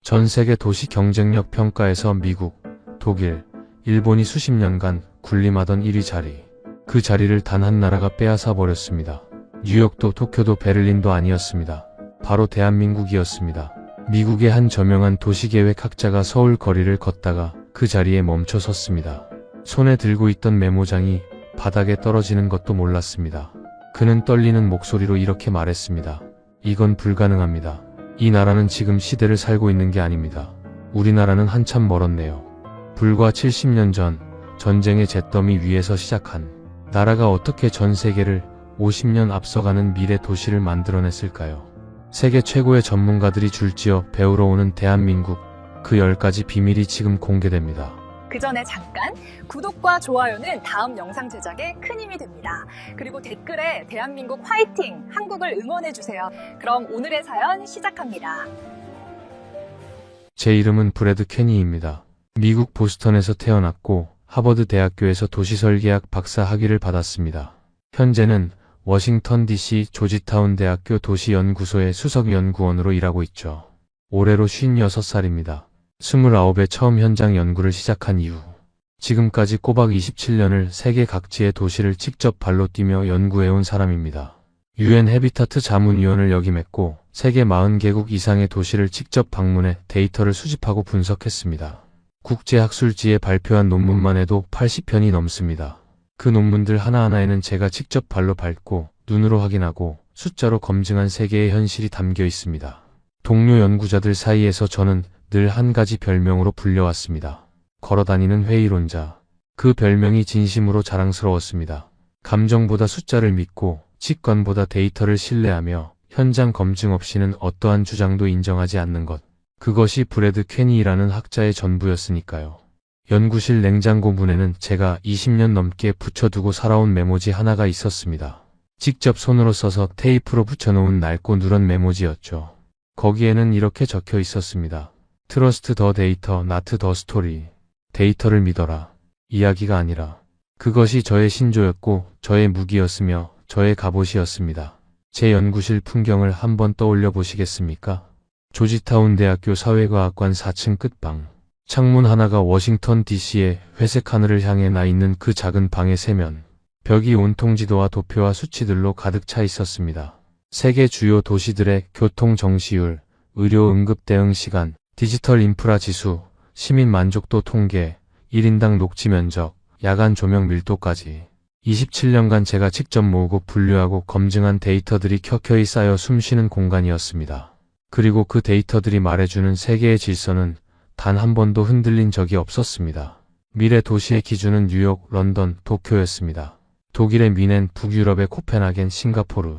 전 세계 도시 경쟁력 평가에서 미국, 독일, 일본이 수십 년간 군림하던 1위 자리. 그 자리를 단 한 나라가 빼앗아 버렸습니다. 뉴욕도 도쿄도 베를린도 아니었습니다. 바로 대한민국이었습니다. 미국의 한 저명한 도시계획학자가 서울 거리를 걷다가 그 자리에 멈춰 섰습니다. 손에 들고 있던 메모장이 바닥에 떨어지는 것도 몰랐습니다. 그는 떨리는 목소리로 이렇게 말했습니다. 이건 불가능합니다. 이 나라는 지금 시대를 살고 있는 게 아닙니다. 우리나라는 한참 멀었네요. 불과 70년 전 전쟁의 잿더미 위에서 시작한 나라가 어떻게 전 세계를 50년 앞서가는 미래 도시를 만들어냈을까요? 세계 최고의 전문가들이 줄지어 배우러 오는 대한민국, 그 10가지 비밀이 지금 공개됩니다. 그 전에 잠깐 구독과 좋아요는 다음 영상 제작에 큰 힘이 됩니다. 그리고 댓글에 대한민국 화이팅! 한국을 응원해주세요. 그럼 오늘의 사연 시작합니다. 제 이름은 브래드 케니입니다. 미국 보스턴에서 태어났고 하버드 대학교에서 도시설계학 박사 학위를 받았습니다. 현재는 워싱턴 DC 조지타운 대학교 도시연구소의 수석연구원으로 일하고 있죠. 올해로 56살입니다. 29에 처음 현장 연구를 시작한 이후 지금까지 꼬박 27년을 세계 각지의 도시를 직접 발로 뛰며 연구해온 사람입니다. UN 해비타트 자문위원을 역임했고 세계 40개국 이상의 도시를 직접 방문해 데이터를 수집하고 분석했습니다. 국제학술지에 발표한 논문만 해도 80편이 넘습니다. 그 논문들 하나하나에는 제가 직접 발로 밟고 눈으로 확인하고 숫자로 검증한 세계의 현실이 담겨 있습니다. 동료 연구자들 사이에서 저는 늘 한 가지 별명으로 불려왔습니다. 걸어다니는 회의론자. 그 별명이 진심으로 자랑스러웠습니다. 감정보다 숫자를 믿고 직관보다 데이터를 신뢰하며 현장 검증 없이는 어떠한 주장도 인정하지 않는 것. 그것이 브래드 케니라는 학자의 전부였으니까요. 연구실 냉장고 문에는 제가 20년 넘게 붙여두고 살아온 메모지 하나가 있었습니다. 직접 손으로 써서 테이프로 붙여놓은 낡고 누런 메모지였죠. 거기에는 이렇게 적혀 있었습니다. Trust the data, not the story. 데이터를 믿어라. 이야기가 아니라. 그것이 저의 신조였고 저의 무기였으며 저의 갑옷이었습니다. 제 연구실 풍경을 한번 떠올려 보시겠습니까? 조지타운 대학교 사회과학관 4층 끝방. 창문 하나가 워싱턴 DC의 회색 하늘을 향해 나 있는 그 작은 방의 세면. 벽이 온통 지도와 도표와 수치들로 가득 차 있었습니다. 세계 주요 도시들의 교통 정시율, 의료 응급 대응 시간, 디지털 인프라 지수, 시민 만족도 통계, 1인당 녹지 면적, 야간 조명 밀도까지 27년간 제가 직접 모으고 분류하고 검증한 데이터들이 켜켜이 쌓여 숨쉬는 공간이었습니다. 그리고 그 데이터들이 말해주는 세계의 질서는 단 한 번도 흔들린 적이 없었습니다. 미래 도시의 기준은 뉴욕, 런던, 도쿄였습니다. 독일의 미넨, 북유럽의 코펜하겐, 싱가포르.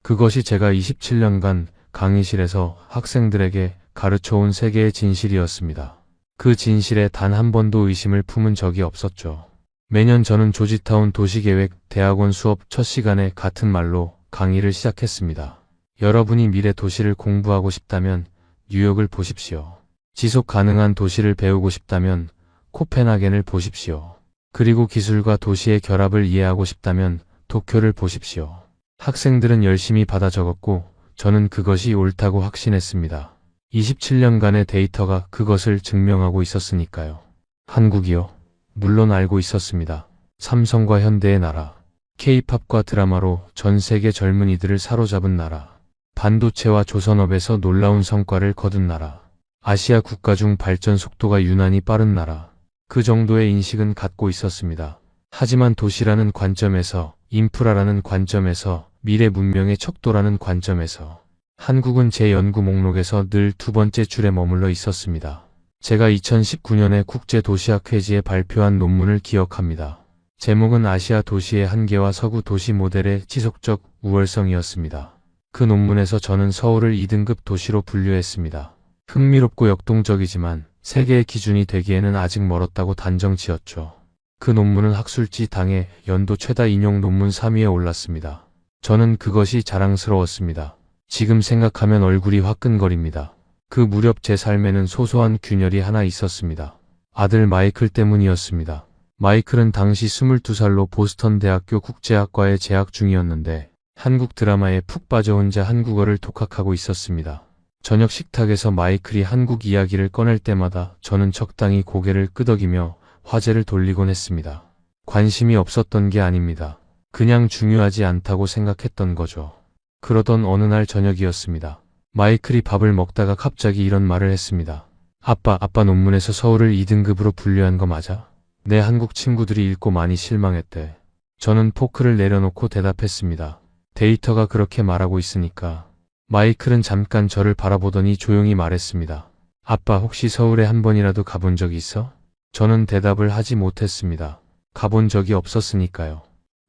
그것이 제가 27년간 강의실에서 학생들에게 가르쳐온 세계의 진실이었습니다. 그 진실에 단 한 번도 의심을 품은 적이 없었죠. 매년 저는 조지타운 도시계획 대학원 수업 첫 시간에 같은 말로 강의를 시작했습니다. 여러분이 미래 도시를 공부하고 싶다면 뉴욕을 보십시오. 지속 가능한 도시를 배우고 싶다면 코펜하겐을 보십시오. 그리고 기술과 도시의 결합을 이해하고 싶다면 도쿄를 보십시오. 학생들은 열심히 받아 적었고 저는 그것이 옳다고 확신했습니다. 27년간의 데이터가 그것을 증명하고 있었으니까요. 한국이요? 물론 알고 있었습니다. 삼성과 현대의 나라, K-팝과 드라마로 전 세계 젊은이들을 사로잡은 나라, 반도체와 조선업에서 놀라운 성과를 거둔 나라, 아시아 국가 중 발전 속도가 유난히 빠른 나라, 그 정도의 인식은 갖고 있었습니다. 하지만 도시라는 관점에서, 인프라라는 관점에서, 미래 문명의 척도라는 관점에서 한국은 제 연구 목록에서 늘 두 번째 줄에 머물러 있었습니다. 제가 2019년에 국제도시학회지에 발표한 논문을 기억합니다. 제목은 아시아 도시의 한계와 서구 도시 모델의 지속적 우월성이었습니다. 그 논문에서 저는 서울을 2등급 도시로 분류했습니다. 흥미롭고 역동적이지만 세계의 기준이 되기에는 아직 멀었다고 단정 지었죠. 그 논문은 학술지 당의 연도 최다 인용 논문 3위에 올랐습니다. 저는 그것이 자랑스러웠습니다. 지금 생각하면 얼굴이 화끈거립니다. 그 무렵 제 삶에는 소소한 균열이 하나 있었습니다. 아들 마이클 때문이었습니다. 마이클은 당시 22살로 보스턴 대학교 국제학과에 재학 중이었는데 한국 드라마에 푹 빠져 혼자 한국어를 독학하고 있었습니다. 저녁 식탁에서 마이클이 한국 이야기를 꺼낼 때마다 저는 적당히 고개를 끄덕이며 화제를 돌리곤 했습니다. 관심이 없었던 게 아닙니다. 그냥 중요하지 않다고 생각했던 거죠. 그러던 어느 날 저녁이었습니다. 마이클이 밥을 먹다가 갑자기 이런 말을 했습니다. 아빠 논문에서 서울을 2등급으로 분류한 거 맞아? 내 한국 친구들이 읽고 많이 실망했대. 저는 포크를 내려놓고 대답했습니다. 데이터가 그렇게 말하고 있으니까. 마이클은 잠깐 저를 바라보더니 조용히 말했습니다. 아빠 혹시 서울에 한 번이라도 가본 적 있어? 저는 대답을 하지 못했습니다. 가본 적이 없었으니까요.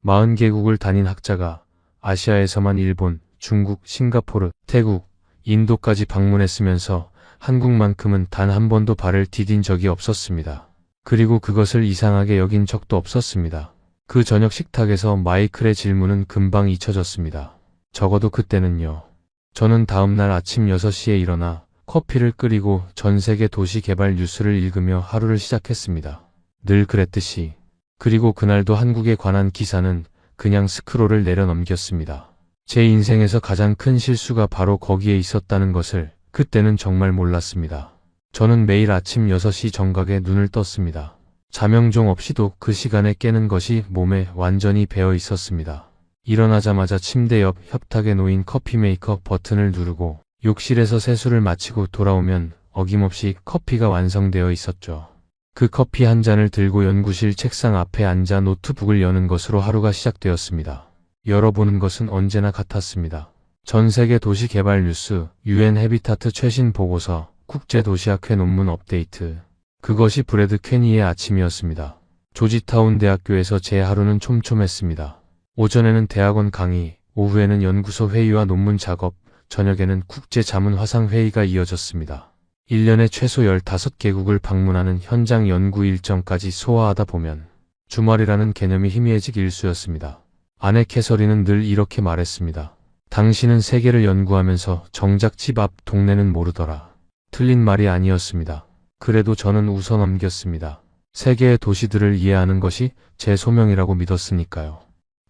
40개국을 다닌 학자가 아시아에서만 일본, 중국, 싱가포르, 태국, 인도까지 방문했으면서 한국만큼은 단 한 번도 발을 디딘 적이 없었습니다. 그리고 그것을 이상하게 여긴 적도 없었습니다. 그 저녁 식탁에서 마이클의 질문은 금방 잊혀졌습니다. 적어도 그때는요. 저는 다음날 아침 6시에 일어나 커피를 끓이고 전 세계 도시 개발 뉴스를 읽으며 하루를 시작했습니다. 늘 그랬듯이. 그리고 그날도 한국에 관한 기사는 그냥 스크롤을 내려 넘겼습니다. 제 인생에서 가장 큰 실수가 바로 거기에 있었다는 것을 그때는 정말 몰랐습니다. 저는 매일 아침 6시 정각에 눈을 떴습니다. 자명종 없이도 그 시간에 깨는 것이 몸에 완전히 배어 있었습니다. 일어나자마자 침대 옆 협탁에 놓인 커피 메이커 버튼을 누르고 욕실에서 세수를 마치고 돌아오면 어김없이 커피가 완성되어 있었죠. 그 커피 한 잔을 들고 연구실 책상 앞에 앉아 노트북을 여는 것으로 하루가 시작되었습니다. 열어보는 것은 언제나 같았습니다. 전 세계 도시 개발 뉴스, UN 해비타트 최신 보고서, 국제도시학회 논문 업데이트. 그것이 브래드 퀘니의 아침이었습니다. 조지타운 대학교에서 제 하루는 촘촘했습니다. 오전에는 대학원 강의, 오후에는 연구소 회의와 논문 작업, 저녁에는 국제자문화상 회의가 이어졌습니다. 1년에 최소 15개국을 방문하는 현장 연구 일정까지 소화하다 보면 주말이라는 개념이 희미해지기 일쑤였습니다. 아내 캐서린은 늘 이렇게 말했습니다. 당신은 세계를 연구하면서 정작 집 앞 동네는 모르더라. 틀린 말이 아니었습니다. 그래도 저는 웃어 넘겼습니다. 세계의 도시들을 이해하는 것이 제 소명이라고 믿었으니까요.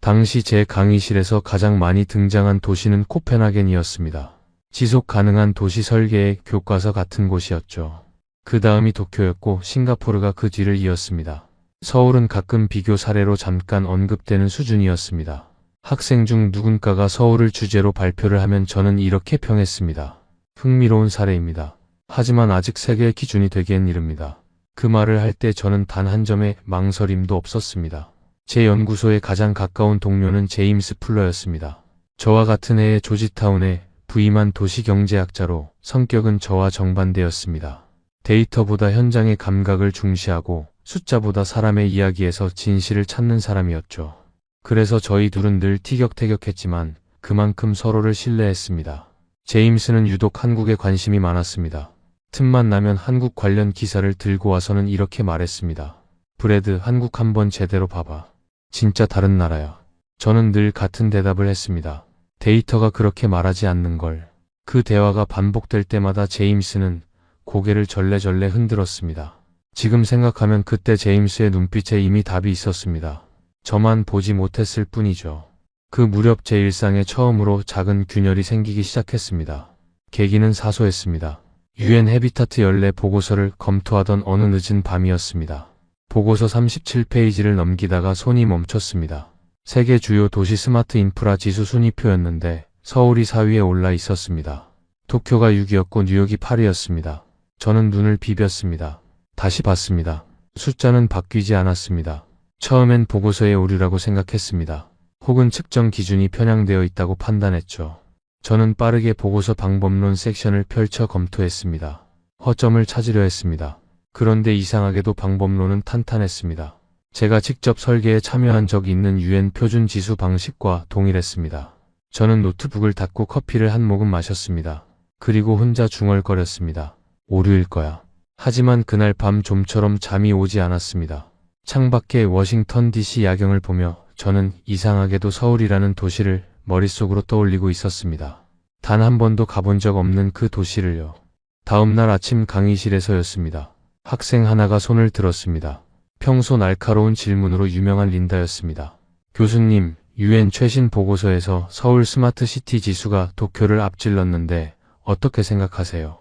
당시 제 강의실에서 가장 많이 등장한 도시는 코펜하겐이었습니다. 지속 가능한 도시 설계의 교과서 같은 곳이었죠. 그 다음이 도쿄였고 싱가포르가 그 뒤를 이었습니다. 서울은 가끔 비교 사례로 잠깐 언급되는 수준이었습니다. 학생 중 누군가가 서울을 주제로 발표를 하면 저는 이렇게 평했습니다. 흥미로운 사례입니다. 하지만 아직 세계의 기준이 되기엔 이릅니다. 그 말을 할 때 저는 단 한 점의 망설임도 없었습니다. 제 연구소에 가장 가까운 동료는 제임스 풀러였습니다. 저와 같은 해에 조지타운에 부임한 도시경제학자로 성격은 저와 정반대였습니다. 데이터보다 현장의 감각을 중시하고 숫자보다 사람의 이야기에서 진실을 찾는 사람이었죠. 그래서 저희 둘은 늘 티격태격했지만 그만큼 서로를 신뢰했습니다. 제임스는 유독 한국에 관심이 많았습니다. 틈만 나면 한국 관련 기사를 들고 와서는 이렇게 말했습니다. 브래드, 한국 한번 제대로 봐봐. 진짜 다른 나라야. 저는 늘 같은 대답을 했습니다. 데이터가 그렇게 말하지 않는 걸. 그 대화가 반복될 때마다 제임스는 고개를 절레절레 흔들었습니다. 지금 생각하면 그때 제임스의 눈빛에 이미 답이 있었습니다. 저만 보지 못했을 뿐이죠. 그 무렵 제 일상에 처음으로 작은 균열이 생기기 시작했습니다. 계기는 사소했습니다. UN 해비타트 연례 보고서를 검토하던 어느 늦은 밤이었습니다. 보고서 37페이지를 넘기다가 손이 멈췄습니다. 세계 주요 도시 스마트 인프라 지수 순위표였는데 서울이 4위에 올라 있었습니다. 도쿄가 6위였고 뉴욕이 8위였습니다. 저는 눈을 비볐습니다. 다시 봤습니다. 숫자는 바뀌지 않았습니다. 처음엔 보고서의 오류라고 생각했습니다. 혹은 측정 기준이 편향되어 있다고 판단했죠. 저는 빠르게 보고서 방법론 섹션을 펼쳐 검토했습니다. 허점을 찾으려 했습니다. 그런데 이상하게도 방법론은 탄탄했습니다. 제가 직접 설계에 참여한 적이 있는 UN 표준 지수 방식과 동일했습니다. 저는 노트북을 닫고 커피를 한 모금 마셨습니다. 그리고 혼자 중얼거렸습니다. 오류일 거야. 하지만 그날 밤 좀처럼 잠이 오지 않았습니다. 창밖의 워싱턴 DC 야경을 보며 저는 이상하게도 서울이라는 도시를 머릿속으로 떠올리고 있었습니다. 단 한 번도 가본 적 없는 그 도시를요. 다음 날 아침 강의실에서였습니다. 학생 하나가 손을 들었습니다. 평소 날카로운 질문으로 유명한 린다였습니다. 교수님, UN 최신 보고서에서 서울 스마트 시티 지수가 도쿄를 앞질렀는데 어떻게 생각하세요?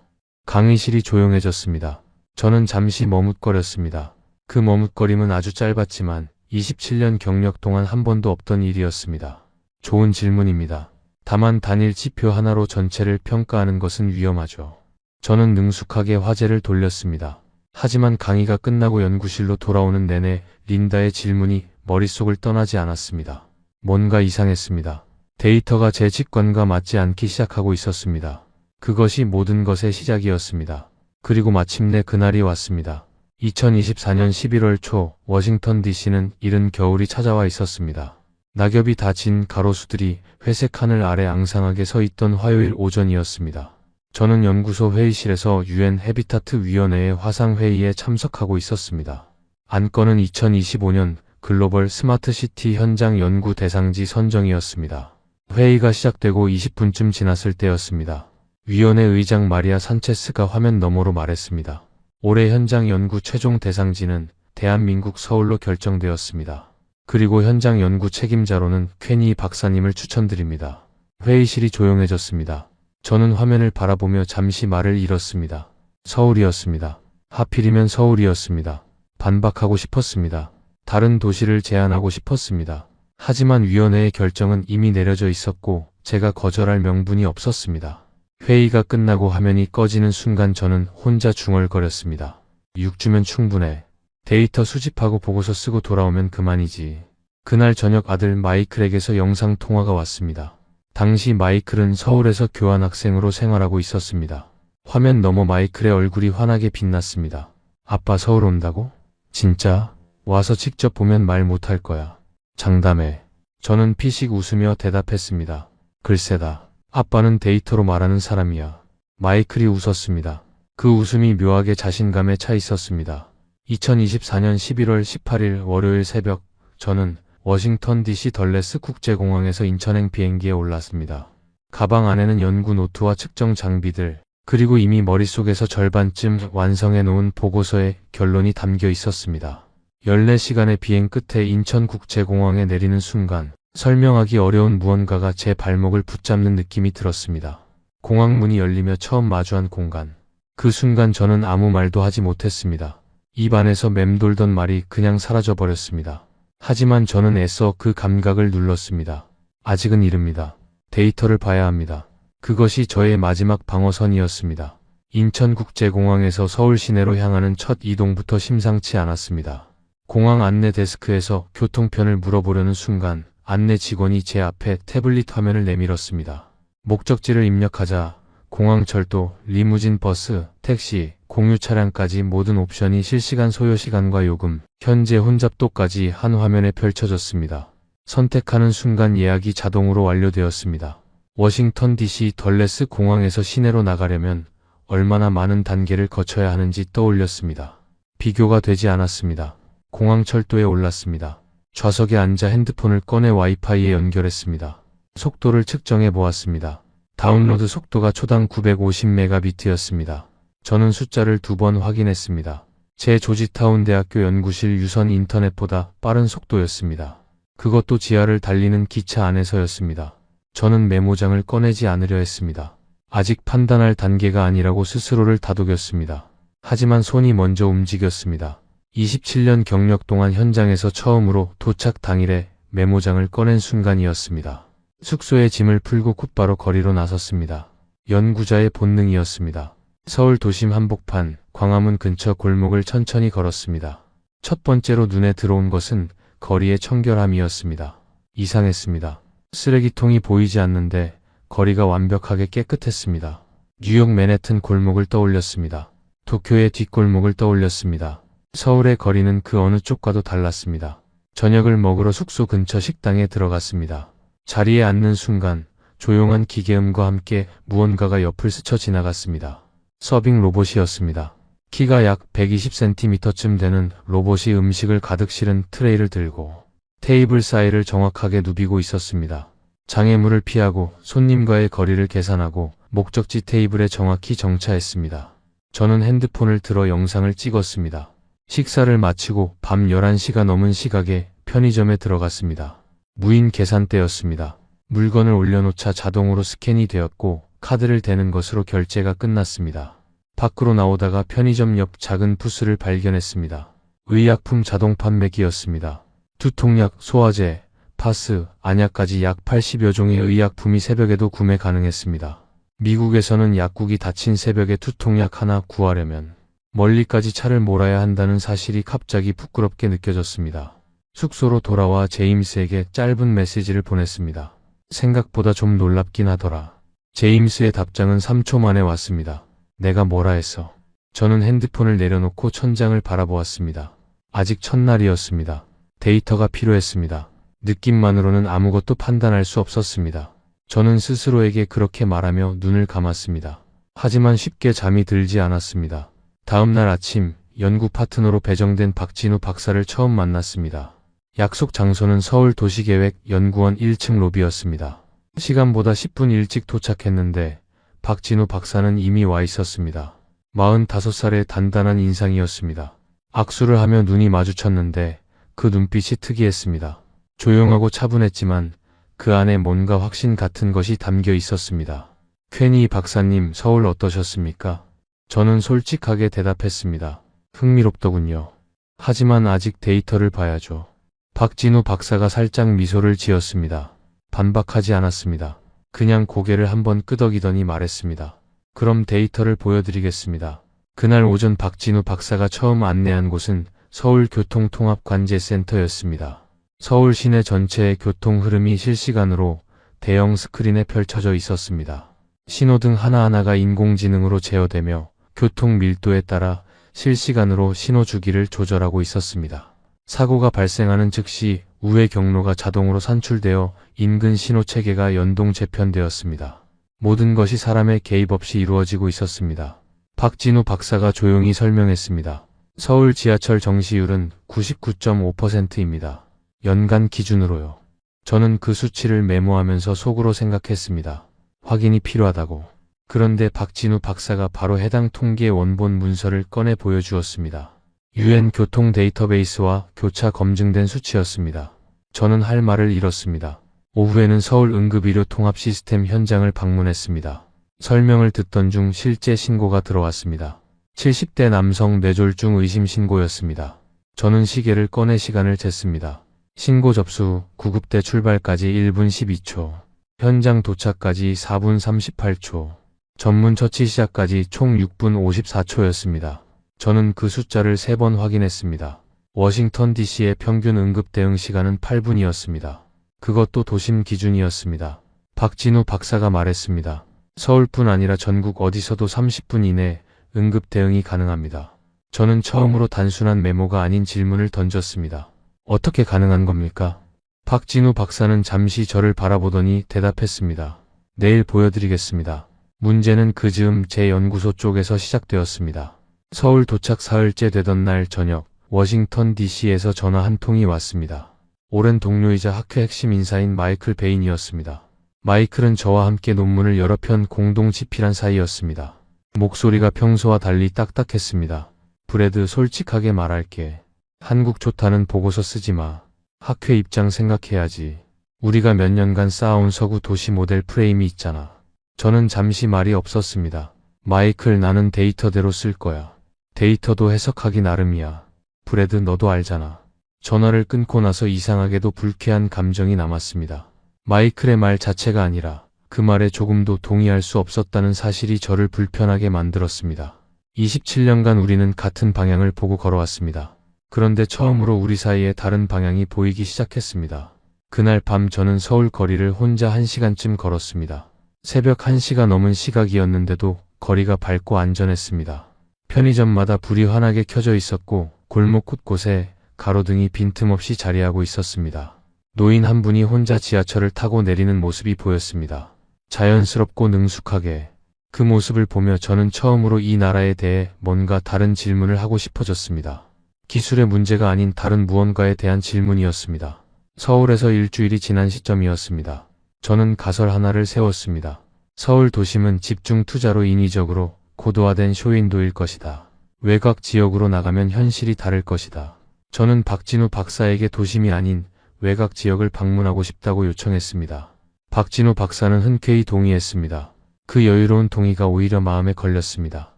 강의실이 조용해졌습니다. 저는 잠시 머뭇거렸습니다. 그 머뭇거림은 아주 짧았지만 27년 경력 동안 한 번도 없던 일이었습니다. 좋은 질문입니다. 다만 단일 지표 하나로 전체를 평가하는 것은 위험하죠. 저는 능숙하게 화제를 돌렸습니다. 하지만 강의가 끝나고 연구실로 돌아오는 내내 린다의 질문이 머릿속을 떠나지 않았습니다. 뭔가 이상했습니다. 데이터가 제 직관과 맞지 않기 시작하고 있었습니다. 그것이 모든 것의 시작이었습니다. 그리고 마침내 그날이 왔습니다. 2024년 11월 초 워싱턴 DC는 이른 겨울이 찾아와 있었습니다. 낙엽이 다 진 가로수들이 회색 하늘 아래 앙상하게 서 있던 화요일 오전이었습니다. 저는 연구소 회의실에서 UN 해비타트 위원회의 화상회의에 참석하고 있었습니다. 안건은 2025년 글로벌 스마트 시티 현장 연구 대상지 선정이었습니다. 회의가 시작되고 20분쯤 지났을 때였습니다. 위원회 의장 마리아 산체스가 화면 너머로 말했습니다. 올해 현장 연구 최종 대상지는 대한민국 서울로 결정되었습니다. 그리고 현장 연구 책임자로는 쾌니 박사님을 추천드립니다. 회의실이 조용해졌습니다. 저는 화면을 바라보며 잠시 말을 잃었습니다. 서울이었습니다. 하필이면 서울이었습니다. 반박하고 싶었습니다. 다른 도시를 제안하고 싶었습니다. 하지만 위원회의 결정은 이미 내려져 있었고 제가 거절할 명분이 없었습니다. 회의가 끝나고 화면이 꺼지는 순간 저는 혼자 중얼거렸습니다. 6주면 충분해. 데이터 수집하고 보고서 쓰고 돌아오면 그만이지. 그날 저녁 아들 마이클에게서 영상 통화가 왔습니다. 당시 마이클은 서울에서 교환학생으로 생활하고 있었습니다. 화면 너머 마이클의 얼굴이 환하게 빛났습니다. 아빠 서울 온다고? 진짜? 와서 직접 보면 말 못할 거야. 장담해. 저는 피식 웃으며 대답했습니다. 글쎄다. 아빠는 데이터로 말하는 사람이야. 마이클이 웃었습니다. 그 웃음이 묘하게 자신감에 차 있었습니다. 2024년 11월 18일 월요일 새벽, 저는 워싱턴 DC 덜레스 국제공항에서 인천행 비행기에 올랐습니다. 가방 안에는 연구 노트와 측정 장비들, 그리고 이미 머릿속에서 절반쯤 완성해 놓은 보고서의 결론이 담겨 있었습니다. 14시간의 비행 끝에 인천국제공항에 내리는 순간 설명하기 어려운 무언가가 제 발목을 붙잡는 느낌이 들었습니다. 공항 문이 열리며 처음 마주한 공간. 그 순간 저는 아무 말도 하지 못했습니다. 입 안에서 맴돌던 말이 그냥 사라져버렸습니다. 하지만 저는 애써 그 감각을 눌렀습니다. 아직은 이릅니다. 데이터를 봐야 합니다. 그것이 저의 마지막 방어선이었습니다. 인천국제공항에서 서울 시내로 향하는 첫 이동부터 심상치 않았습니다. 공항 안내 데스크에서 교통편을 물어보려는 순간 안내 직원이 제 앞에 태블릿 화면을 내밀었습니다. 목적지를 입력하자 공항 철도, 리무진 버스, 택시, 공유 차량까지 모든 옵션이 실시간 소요 시간과 요금, 현재 혼잡도까지 한 화면에 펼쳐졌습니다. 선택하는 순간 예약이 자동으로 완료되었습니다. 워싱턴 DC 덜레스 공항에서 시내로 나가려면 얼마나 많은 단계를 거쳐야 하는지 떠올렸습니다. 비교가 되지 않았습니다. 공항 철도에 올랐습니다. 좌석에 앉아 핸드폰을 꺼내 와이파이에 연결했습니다. 속도를 측정해 보았습니다. 다운로드 속도가 초당 950MB였습니다. 저는 숫자를 2번 확인했습니다. 제 조지타운 대학교 연구실 유선 인터넷보다 빠른 속도였습니다. 그것도 지하를 달리는 기차 안에서였습니다. 저는 메모장을 꺼내지 않으려 했습니다. 아직 판단할 단계가 아니라고 스스로를 다독였습니다. 하지만 손이 먼저 움직였습니다. 27년 경력 동안 현장에서 처음으로 도착 당일에 메모장을 꺼낸 순간이었습니다. 숙소에 짐을 풀고 곧바로 거리로 나섰습니다. 연구자의 본능이었습니다. 서울 도심 한복판, 광화문 근처 골목을 천천히 걸었습니다. 첫 번째로 눈에 들어온 것은 거리의 청결함이었습니다. 이상했습니다. 쓰레기통이 보이지 않는데 거리가 완벽하게 깨끗했습니다. 뉴욕 맨해튼 골목을 떠올렸습니다. 도쿄의 뒷골목을 떠올렸습니다. 서울의 거리는 그 어느 쪽과도 달랐습니다. 저녁을 먹으러 숙소 근처 식당에 들어갔습니다. 자리에 앉는 순간 조용한 기계음과 함께 무언가가 옆을 스쳐 지나갔습니다. 서빙 로봇이었습니다. 키가 약 120cm쯤 되는 로봇이 음식을 가득 실은 트레이를 들고 테이블 사이를 정확하게 누비고 있었습니다. 장애물을 피하고 손님과의 거리를 계산하고 목적지 테이블에 정확히 정차했습니다. 저는 핸드폰을 들어 영상을 찍었습니다. 식사를 마치고 밤 11시가 넘은 시각에 편의점에 들어갔습니다. 무인 계산대였습니다. 물건을 올려놓자 자동으로 스캔이 되었고 카드를 대는 것으로 결제가 끝났습니다. 밖으로 나오다가 편의점 옆 작은 부스를 발견했습니다. 의약품 자동 판매기였습니다. 두통약, 소화제, 파스, 안약까지 약 80여 종의 의약품이 새벽에도 구매 가능했습니다. 미국에서는 약국이 닫힌 새벽에 두통약 하나 구하려면 멀리까지 차를 몰아야 한다는 사실이 갑자기 부끄럽게 느껴졌습니다. 숙소로 돌아와 제임스에게 짧은 메시지를 보냈습니다. 생각보다 좀 놀랍긴 하더라. 제임스의 답장은 3초 만에 왔습니다. 내가 뭐라 했어? 저는 핸드폰을 내려놓고 천장을 바라보았습니다. 아직 첫날이었습니다. 데이터가 필요했습니다. 느낌만으로는 아무것도 판단할 수 없었습니다. 저는 스스로에게 그렇게 말하며 눈을 감았습니다. 하지만 쉽게 잠이 들지 않았습니다. 다음 날 아침, 연구 파트너로 배정된 박진우 박사를 처음 만났습니다. 약속 장소는 서울도시계획연구원 1층 로비였습니다. 시간보다 10분 일찍 도착했는데 박진우 박사는 이미 와 있었습니다. 45살의 단단한 인상이었습니다. 악수를 하며 눈이 마주쳤는데 그 눈빛이 특이했습니다. 조용하고 차분했지만 그 안에 뭔가 확신 같은 것이 담겨 있었습니다. 괜히 박사님, 서울 어떠셨습니까? 저는 솔직하게 대답했습니다. 흥미롭더군요. 하지만 아직 데이터를 봐야죠. 박진우 박사가 살짝 미소를 지었습니다. 반박하지 않았습니다. 그냥 고개를 한번 끄덕이더니 말했습니다. 그럼 데이터를 보여드리겠습니다. 그날 오전 박진우 박사가 처음 안내한 곳은 서울교통통합관제센터였습니다. 서울 시내 전체의 교통 흐름이 실시간으로 대형 스크린에 펼쳐져 있었습니다. 신호등 하나하나가 인공지능으로 제어되며 교통 밀도에 따라 실시간으로 신호 주기를 조절하고 있었습니다. 사고가 발생하는 즉시 우회 경로가 자동으로 산출되어 인근 신호 체계가 연동 재편되었습니다. 모든 것이 사람의 개입 없이 이루어지고 있었습니다. 박진우 박사가 조용히 설명했습니다. 서울 지하철 정시율은 99.5%입니다. 연간 기준으로요. 저는 그 수치를 메모하면서 속으로 생각했습니다. 확인이 필요하다고. 그런데 박진우 박사가 바로 해당 통계의 원본 문서를 꺼내 보여주었습니다. UN 교통 데이터베이스와 교차 검증된 수치였습니다. 저는 할 말을 잃었습니다. 오후에는 서울 응급의료 통합 시스템 현장을 방문했습니다. 설명을 듣던 중 실제 신고가 들어왔습니다. 70대 남성 뇌졸중 의심 신고였습니다. 저는 시계를 꺼내 시간을 쟀습니다. 신고 접수 후 구급대 출발까지 1분 12초, 현장 도착까지 4분 38초, 전문 처치 시작까지 총 6분 54초였습니다. 저는 그 숫자를 3번 확인했습니다. 워싱턴 DC의 평균 응급 대응 시간은 8분이었습니다. 그것도 도심 기준이었습니다. 박진우 박사가 말했습니다. 서울뿐 아니라 전국 어디서도 30분 이내 응급 대응이 가능합니다. 저는 처음으로 단순한 메모가 아닌 질문을 던졌습니다. 어떻게 가능한 겁니까? 박진우 박사는 잠시 저를 바라보더니 대답했습니다. 내일 보여드리겠습니다. 문제는 그 즈음 제 연구소 쪽에서 시작되었습니다. 서울 도착 사흘째 되던 날 저녁, 워싱턴 DC에서 전화 한 통이 왔습니다. 오랜 동료이자 학회 핵심 인사인 마이클 베인이었습니다. 마이클은 저와 함께 논문을 여러 편 공동 집필한 사이였습니다. 목소리가 평소와 달리 딱딱했습니다. 브래드, 솔직하게 말할게. 한국 좋다는 보고서 쓰지 마. 학회 입장 생각해야지. 우리가 몇 년간 쌓아온 서구 도시 모델 프레임이 있잖아. 저는 잠시 말이 없었습니다. 마이클, 나는 데이터대로 쓸 거야. 데이터도 해석하기 나름이야. 브래드, 너도 알잖아. 전화를 끊고 나서 이상하게도 불쾌한 감정이 남았습니다. 마이클의 말 자체가 아니라 그 말에 조금도 동의할 수 없었다는 사실이 저를 불편하게 만들었습니다. 27년간 우리는 같은 방향을 보고 걸어왔습니다. 그런데 처음으로 우리 사이에 다른 방향이 보이기 시작했습니다. 그날 밤 저는 서울 거리를 혼자 1시간쯤 걸었습니다. 새벽 1시가 넘은 시각이었는데도 거리가 밝고 안전했습니다. 편의점마다 불이 환하게 켜져 있었고 골목 곳곳에 가로등이 빈틈없이 자리하고 있었습니다. 노인 한 분이 혼자 지하철을 타고 내리는 모습이 보였습니다. 자연스럽고 능숙하게. 그 모습을 보며 저는 처음으로 이 나라에 대해 뭔가 다른 질문을 하고 싶어졌습니다. 기술의 문제가 아닌 다른 무언가에 대한 질문이었습니다. 서울에서 일주일이 지난 시점이었습니다. 저는 가설 하나를 세웠습니다. 서울 도심은 집중 투자로 인위적으로 고도화된 쇼윈도일 것이다. 외곽 지역으로 나가면 현실이 다를 것이다. 저는 박진우 박사에게 도심이 아닌 외곽 지역을 방문하고 싶다고 요청했습니다. 박진우 박사는 흔쾌히 동의했습니다. 그 여유로운 동의가 오히려 마음에 걸렸습니다.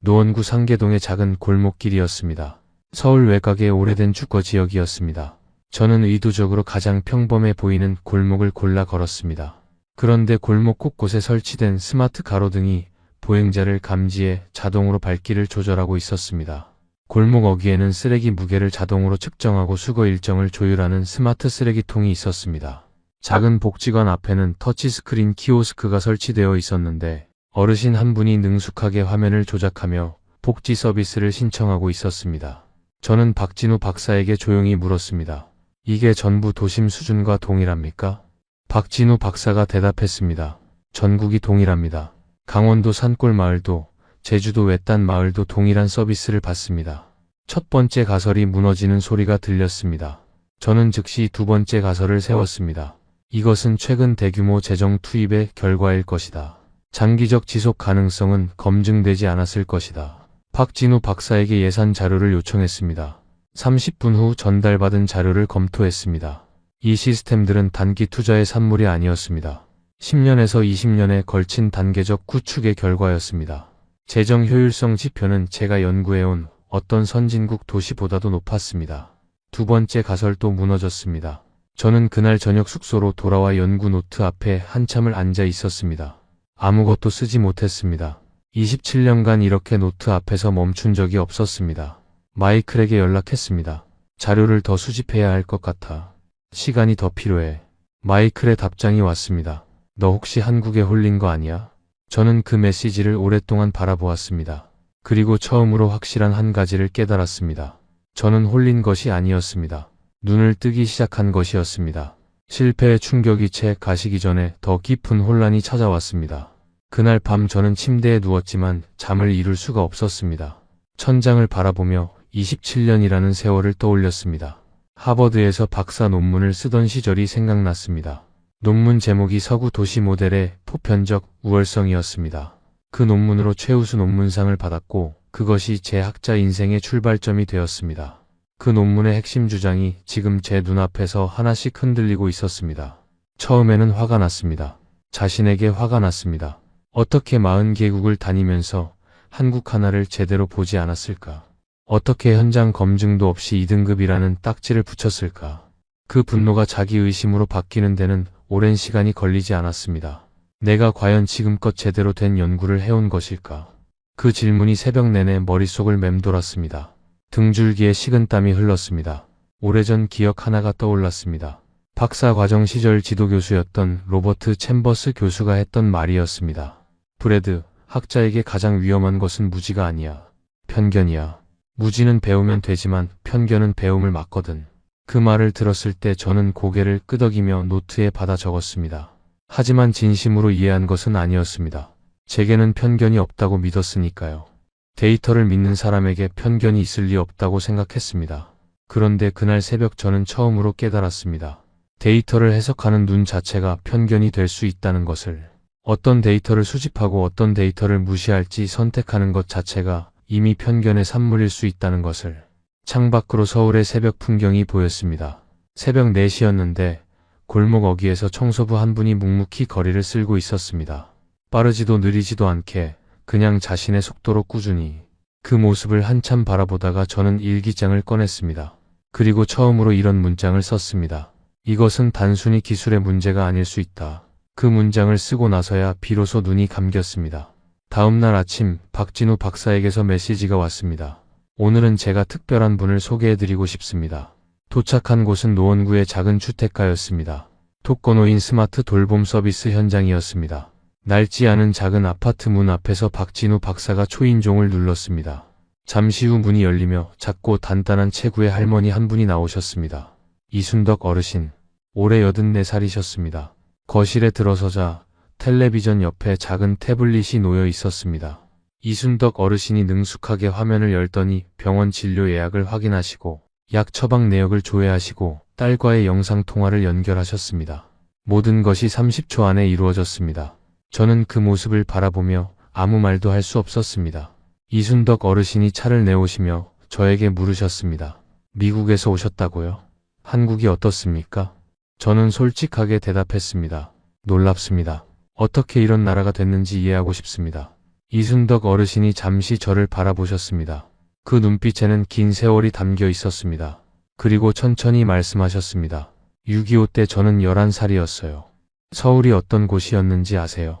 노원구 상계동의 작은 골목길이었습니다. 서울 외곽의 오래된 주거 지역이었습니다. 저는 의도적으로 가장 평범해 보이는 골목을 골라 걸었습니다. 그런데 골목 곳곳에 설치된 스마트 가로등이 보행자를 감지해 자동으로 발길을 조절하고 있었습니다. 골목 어귀에는 쓰레기 무게를 자동으로 측정하고 수거 일정을 조율하는 스마트 쓰레기통이 있었습니다. 작은 복지관 앞에는 터치스크린 키오스크가 설치되어 있었는데 어르신 한 분이 능숙하게 화면을 조작하며 복지 서비스를 신청하고 있었습니다. 저는 박진우 박사에게 조용히 물었습니다. 이게 전부 도심 수준과 동일합니까? 박진우 박사가 대답했습니다. 전국이 동일합니다. 강원도 산골 마을도 제주도 외딴 마을도 동일한 서비스를 받습니다. 첫 번째 가설이 무너지는 소리가 들렸습니다. 저는 즉시 두 번째 가설을 세웠습니다. 이것은 최근 대규모 재정 투입의 결과일 것이다. 장기적 지속 가능성은 검증되지 않았을 것이다. 박진우 박사에게 예산 자료를 요청했습니다. 30분 후 전달받은 자료를 검토했습니다. 이 시스템들은 단기 투자의 산물이 아니었습니다. 10년에서 20년에 걸친 단계적 구축의 결과였습니다. 재정 효율성 지표는 제가 연구해온 어떤 선진국 도시보다도 높았습니다. 두 번째 가설도 무너졌습니다. 저는 그날 저녁 숙소로 돌아와 연구 노트 앞에 한참을 앉아 있었습니다. 아무것도 쓰지 못했습니다. 27년간 이렇게 노트 앞에서 멈춘 적이 없었습니다. 마이클에게 연락했습니다. 자료를 더 수집해야 할 것 같아. 시간이 더 필요해. 마이클의 답장이 왔습니다. 너 혹시 한국에 홀린 거 아니야? 저는 그 메시지를 오랫동안 바라보았습니다. 그리고 처음으로 확실한 한 가지를 깨달았습니다. 저는 홀린 것이 아니었습니다. 눈을 뜨기 시작한 것이었습니다. 실패의 충격이 채 가시기 전에 더 깊은 혼란이 찾아왔습니다. 그날 밤 저는 침대에 누웠지만 잠을 이룰 수가 없었습니다. 천장을 바라보며 27년이라는 세월을 떠올렸습니다. 하버드에서 박사 논문을 쓰던 시절이 생각났습니다. 논문 제목이 서구 도시 모델의 보편적 우월성이었습니다. 그 논문으로 최우수 논문상을 받았고 그것이 제 학자 인생의 출발점이 되었습니다. 그 논문의 핵심 주장이 지금 제 눈앞에서 하나씩 흔들리고 있었습니다. 처음에는 화가 났습니다. 자신에게 화가 났습니다. 어떻게 40개국을 다니면서 한국 하나를 제대로 보지 않았을까? 어떻게 현장 검증도 없이 2등급이라는 딱지를 붙였을까? 그 분노가 자기 의심으로 바뀌는 데는 오랜 시간이 걸리지 않았습니다. 내가 과연 지금껏 제대로 된 연구를 해온 것일까? 그 질문이 새벽 내내 머릿속을 맴돌았습니다. 등줄기에 식은땀이 흘렀습니다. 오래전 기억 하나가 떠올랐습니다. 박사 과정 시절 지도교수였던 로버트 챔버스 교수가 했던 말이었습니다. 브래드, 학자에게 가장 위험한 것은 무지가 아니야. 편견이야. 무지는 배우면 되지만 편견은 배움을 막거든. 그 말을 들었을 때 저는 고개를 끄덕이며 노트에 받아 적었습니다. 하지만 진심으로 이해한 것은 아니었습니다. 제게는 편견이 없다고 믿었으니까요. 데이터를 믿는 사람에게 편견이 있을 리 없다고 생각했습니다. 그런데 그날 새벽 저는 처음으로 깨달았습니다. 데이터를 해석하는 눈 자체가 편견이 될 수 있다는 것을. 어떤 데이터를 수집하고 어떤 데이터를 무시할지 선택하는 것 자체가 이미 편견의 산물일 수 있다는 것을. 창밖으로 서울의 새벽 풍경이 보였습니다. 새벽 4시였는데 골목 어귀에서 청소부 한 분이 묵묵히 거리를 쓸고 있었습니다. 빠르지도 느리지도 않게 그냥 자신의 속도로 꾸준히. 그 모습을 한참 바라보다가 저는 일기장을 꺼냈습니다. 그리고 처음으로 이런 문장을 썼습니다. 이것은 단순히 기술의 문제가 아닐 수 있다. 그 문장을 쓰고 나서야 비로소 눈이 감겼습니다. 다음 날 아침 박진우 박사에게서 메시지가 왔습니다. 오늘은 제가 특별한 분을 소개해드리고 싶습니다. 도착한 곳은 노원구의 작은 주택가였습니다. 톡 꺼놓인 스마트 돌봄 서비스 현장이었습니다. 낡지 않은 작은 아파트 문 앞에서 박진우 박사가 초인종을 눌렀습니다. 잠시 후 문이 열리며 작고 단단한 체구의 할머니 한 분이 나오셨습니다. 이순덕 어르신, 올해 84살이셨습니다. 거실에 들어서자 텔레비전 옆에 작은 태블릿이 놓여 있었습니다. 이순덕 어르신이 능숙하게 화면을 열더니 병원 진료 예약을 확인하시고 약 처방 내역을 조회하시고 딸과의 영상통화를 연결하셨습니다. 모든 것이 30초 안에 이루어졌습니다. 저는 그 모습을 바라보며 아무 말도 할 수 없었습니다. 이순덕 어르신이 차를 내오시며 저에게 물으셨습니다. 미국에서 오셨다고요? 한국이 어떻습니까? 저는 솔직하게 대답했습니다. 놀랍습니다. 어떻게 이런 나라가 됐는지 이해하고 싶습니다. 이순덕 어르신이 잠시 저를 바라보셨습니다. 그 눈빛에는 긴 세월이 담겨 있었습니다. 그리고 천천히 말씀하셨습니다. 6.25 때 저는 11살이었어요. 서울이 어떤 곳이었는지 아세요?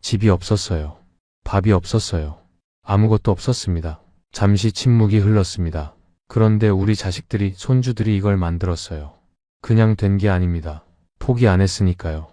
집이 없었어요. 밥이 없었어요. 아무것도 없었습니다. 잠시 침묵이 흘렀습니다. 그런데 우리 자식들이, 손주들이 이걸 만들었어요. 그냥 된 게 아닙니다. 포기 안 했으니까요.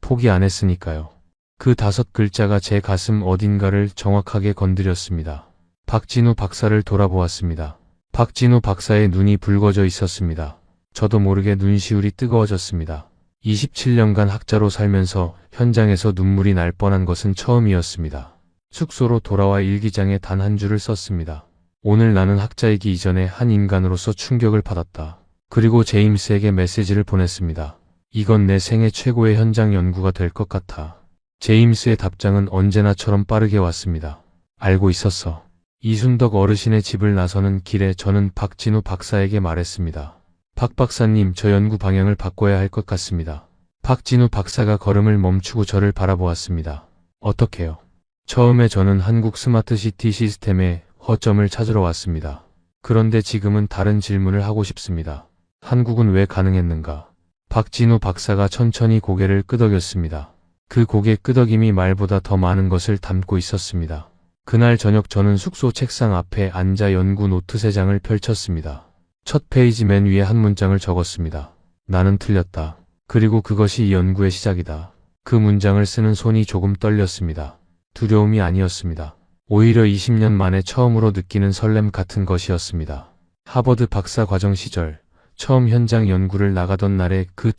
포기 안 했으니까요. 그 5글자가 제 가슴 어딘가를 정확하게 건드렸습니다. 박진우 박사를 돌아보았습니다. 박진우 박사의 눈이 붉어져 있었습니다. 저도 모르게 눈시울이 뜨거워졌습니다. 27년간 학자로 살면서 현장에서 눈물이 날 뻔한 것은 처음이었습니다. 숙소로 돌아와 일기장에 단 한 줄을 썼습니다. 오늘 나는 학자이기 이전에 한 인간으로서 충격을 받았다. 그리고 제임스에게 메시지를 보냈습니다. 이건 내 생애 최고의 현장 연구가 될 것 같아. 제임스의 답장은 언제나처럼 빠르게 왔습니다. 알고 있었어. 이순덕 어르신의 집을 나서는 길에 저는 박진우 박사에게 말했습니다. 박 박사님, 저 연구 방향을 바꿔야 할 것 같습니다. 박진우 박사가 걸음을 멈추고 저를 바라보았습니다. 어떻게요? 처음에 저는 한국 스마트시티 시스템의 허점을 찾으러 왔습니다. 그런데 지금은 다른 질문을 하고 싶습니다. 한국은 왜 가능했는가? 박진우 박사가 천천히 고개를 끄덕였습니다. 그 고개 끄덕임이 말보다 더 많은 것을 담고 있었습니다. 그날 저녁 저는 숙소 책상 앞에 앉아 연구 노트 3장을 펼쳤습니다. 첫 페이지 맨 위에 한 문장을 적었습니다. 나는 틀렸다. 그리고 그것이 이 연구의 시작이다. 그 문장을 쓰는 손이 조금 떨렸습니다. 두려움이 아니었습니다. 오히려 20년 만에 처음으로 느끼는 설렘 같은 것이었습니다. 하버드 박사 과정 시절, 처음 현장 연구를 나가던 날의 그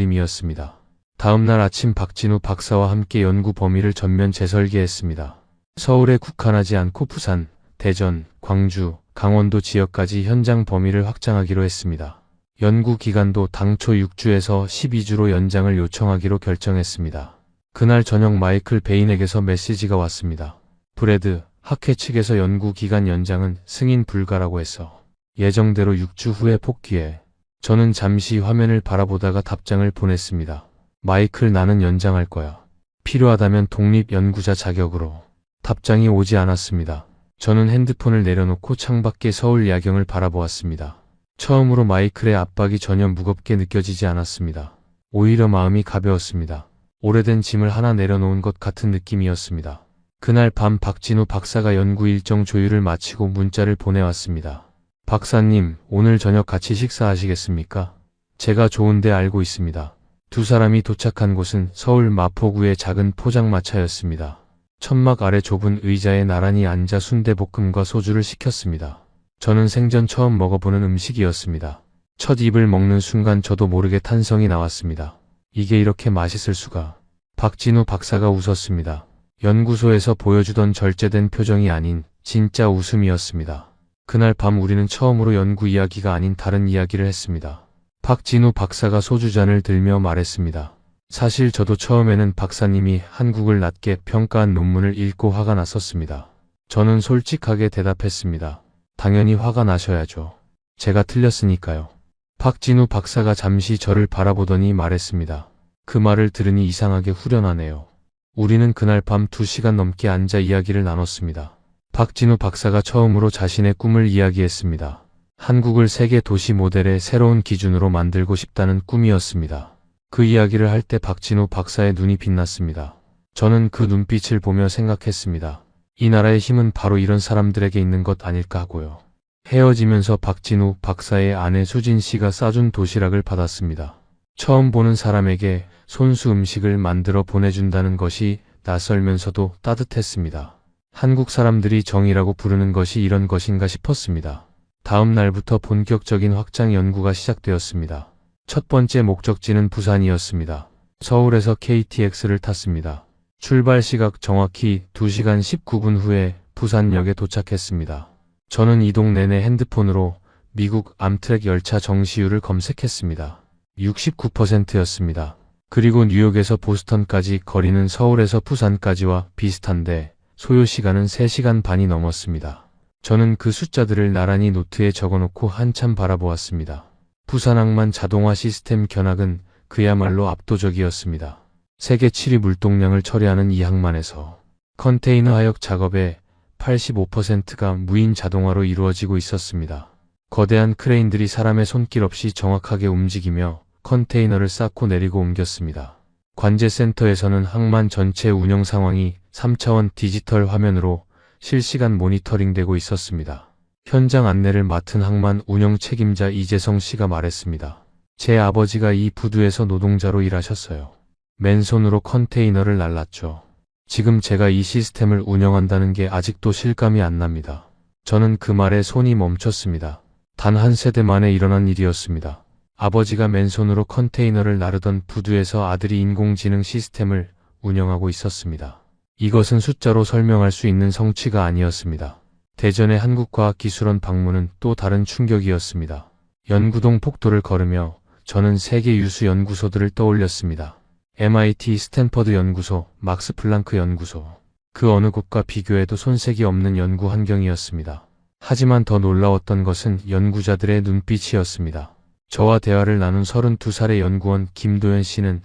두근거림이었습니다. 다음날 아침 박진우 박사와 함께 연구 범위를 전면 재설계했습니다. 서울에 국한하지 않고 부산, 대전, 광주, 강원도 지역까지 현장 범위를 확장하기로 했습니다. 연구 기간도 당초 6주에서 12주로 연장을 요청하기로 결정했습니다. 그날 저녁 마이클 베인에게서 메시지가 왔습니다. 브래드, 학회 측에서 연구 기간 연장은 승인 불가라고 해서 예정대로 6주 후에 복귀해. 저는 잠시 화면을 바라보다가 답장을 보냈습니다. 마이클, 나는 연장할 거야. 필요하다면 독립연구자 자격으로. 답장이 오지 않았습니다. 저는 핸드폰을 내려놓고 창밖의 서울 야경을 바라보았습니다. 처음으로 마이클의 압박이 전혀 무겁게 느껴지지 않았습니다. 오히려 마음이 가벼웠습니다. 오래된 짐을 하나 내려놓은 것 같은 느낌이었습니다. 그날 밤 박진우 박사가 연구 일정 조율을 마치고 문자를 보내왔습니다. 박사님, 오늘 저녁 같이 식사하시겠습니까? 제가 좋은 데 알고 있습니다. 두 사람이 도착한 곳은 서울 마포구의 작은 포장마차였습니다. 천막 아래 좁은 의자에 나란히 앉아 순대볶음과 소주를 시켰습니다. 저는 생전 처음 먹어보는 음식이었습니다. 첫 입을 먹는 순간 저도 모르게 탄성이 나왔습니다. 이게 이렇게 맛있을 수가. 박진우 박사가 웃었습니다. 연구소에서 보여주던 절제된 표정이 아닌 진짜 웃음이었습니다. 그날 밤 우리는 처음으로 연구 이야기가 아닌 다른 이야기를 했습니다. 박진우 박사가 소주잔을 들며 말했습니다. 사실 저도 처음에는 박사님이 한국을 낮게 평가한 논문을 읽고 화가 났었습니다. 저는 솔직하게 대답했습니다. 당연히 화가 나셔야죠. 제가 틀렸으니까요. 박진우 박사가 잠시 저를 바라보더니 말했습니다. 그 말을 들으니 이상하게 후련하네요. 우리는 그날 밤 2시간 넘게 앉아 이야기를 나눴습니다. 박진우 박사가 처음으로 자신의 꿈을 이야기했습니다. 한국을 세계 도시 모델의 새로운 기준으로 만들고 싶다는 꿈이었습니다. 그 이야기를 할 때 박진우 박사의 눈이 빛났습니다. 저는 그 눈빛을 보며 생각했습니다. 이 나라의 힘은 바로 이런 사람들에게 있는 것 아닐까 하고요. 헤어지면서 박진우 박사의 아내 수진 씨가 싸준 도시락을 받았습니다. 처음 보는 사람에게 손수 음식을 만들어 보내준다는 것이 낯설면서도 따뜻했습니다. 한국 사람들이 정이라고 부르는 것이 이런 것인가 싶었습니다. 다음 날부터 본격적인 확장 연구가 시작되었습니다. 첫 번째 목적지는 부산이었습니다. 서울에서 KTX를 탔습니다. 출발 시각 정확히 2시간 19분 후에 부산역에 도착했습니다. 저는 이동 내내 핸드폰으로 미국 암트랙 열차 정시율을 검색했습니다. 69%였습니다. 그리고 뉴욕에서 보스턴까지 거리는 서울에서 부산까지와 비슷한데 소요 시간은 3시간 반이 넘었습니다. 저는 그 숫자들을 나란히 노트에 적어놓고 한참 바라보았습니다. 부산항만 자동화 시스템 견학은 그야말로 압도적이었습니다. 세계 7위 물동량을 처리하는 이 항만에서 컨테이너 하역 작업의 85%가 무인 자동화로 이루어지고 있었습니다. 거대한 크레인들이 사람의 손길 없이 정확하게 움직이며 컨테이너를 쌓고 내리고 옮겼습니다. 관제센터에서는 항만 전체 운영 상황이 3차원 디지털 화면으로 실시간 모니터링되고 있었습니다. 현장 안내를 맡은 항만 운영 책임자 이재성 씨가 말했습니다. 제 아버지가 이 부두에서 노동자로 일하셨어요. 맨손으로 컨테이너를 날랐죠. 지금 제가 이 시스템을 운영한다는 게 아직도 실감이 안 납니다. 저는 그 말에 손이 멈췄습니다. 단 한 세대 만에 일어난 일이었습니다. 아버지가 맨손으로 컨테이너를 나르던 부두에서 아들이 인공지능 시스템을 운영하고 있었습니다. 이것은 숫자로 설명할 수 있는 성취가 아니었습니다. 대전의 한국과학기술원 방문은 또 다른 충격이었습니다. 연구동 폭도를 걸으며 저는 세계 유수 연구소들을 떠올렸습니다. MIT 스탠퍼드 연구소, 막스 플랑크 연구소. 그 어느 곳과 비교해도 손색이 없는 연구 환경이었습니다. 하지만 더 놀라웠던 것은 연구자들의 눈빛이었습니다. 저와 대화를 나눈 32살의 연구원 김도연 씨는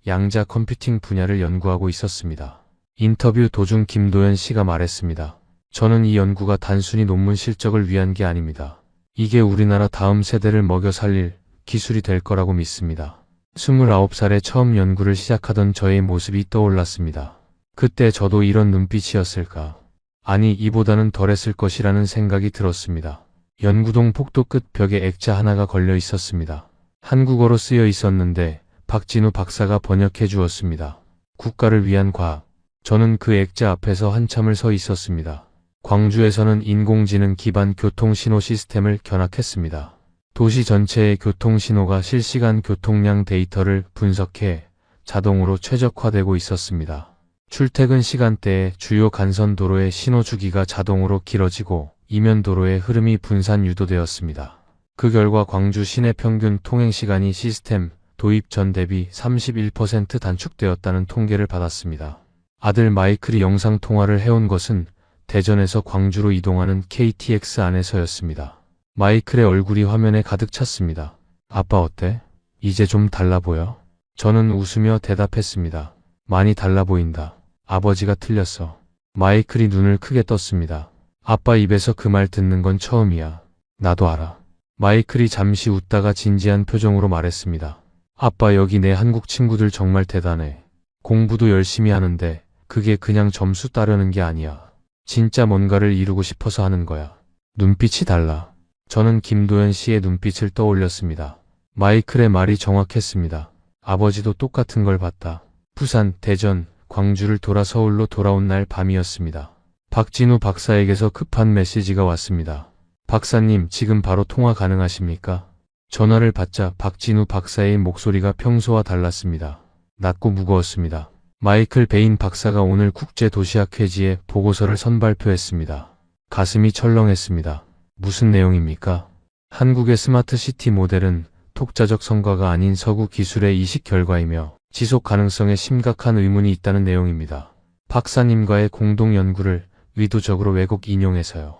양자 컴퓨팅 분야를 연구하고 있었습니다. 인터뷰 도중 김도연 씨가 말했습니다. 저는 이 연구가 단순히 논문 실적을 위한 게 아닙니다. 이게 우리나라 다음 세대를 먹여 살릴 기술이 될 거라고 믿습니다. 29살에 처음 연구를 시작하던 저의 모습이 떠올랐습니다. 그때 저도 이런 눈빛이었을까? 아니, 이보다는 덜했을 것이라는 생각이 들었습니다. 연구동 폭도 끝 벽에 액자 하나가 걸려 있었습니다. 한국어로 쓰여 있었는데 박진우 박사가 번역해 주었습니다. 국가를 위한 과학. 저는 그 액자 앞에서 한참을 서 있었습니다. 광주에서는 인공지능 기반 교통신호 시스템을 견학했습니다. 도시 전체의 교통신호가 실시간 교통량 데이터를 분석해 자동으로 최적화되고 있었습니다. 출퇴근 시간대에 주요 간선도로의 신호 주기가 자동으로 길어지고 이면도로의 흐름이 분산 유도되었습니다. 그 결과 광주 시내 평균 통행시간이 시스템 도입 전 대비 31% 단축되었다는 통계를 받았습니다. 아들 마이클이 영상통화를 해온 것은 대전에서 광주로 이동하는 KTX 안에서였습니다. 마이클의 얼굴이 화면에 가득 찼습니다. 아빠 어때? 이제 좀 달라 보여? 저는 웃으며 대답했습니다. 많이 달라 보인다. 아버지가 틀렸어. 마이클이 눈을 크게 떴습니다. 아빠 입에서 그 말 듣는 건 처음이야. 나도 알아. 마이클이 잠시 웃다가 진지한 표정으로 말했습니다. 아빠, 여기 내 한국 친구들 정말 대단해. 공부도 열심히 하는데 그게 그냥 점수 따려는 게 아니야. 진짜 뭔가를 이루고 싶어서 하는 거야. 눈빛이 달라. 저는 김도연 씨의 눈빛을 떠올렸습니다. 마이클의 말이 정확했습니다. 아버지도 똑같은 걸 봤다. 부산, 대전, 광주를 돌아 서울로 돌아온 날 밤이었습니다. 박진우 박사에게서 급한 메시지가 왔습니다. 박사님, 지금 바로 통화 가능하십니까? 전화를 받자 박진우 박사의 목소리가 평소와 달랐습니다. 낮고 무거웠습니다. 마이클 베인 박사가 오늘 국제도시학회지에 보고서를 선발표했습니다. 가슴이 철렁했습니다. 무슨 내용입니까? 한국의 스마트시티 모델은 독자적 성과가 아닌 서구 기술의 이식 결과이며 지속 가능성에 심각한 의문이 있다는 내용입니다. 박사님과의 공동 연구를 의도적으로 왜곡 인용해서요.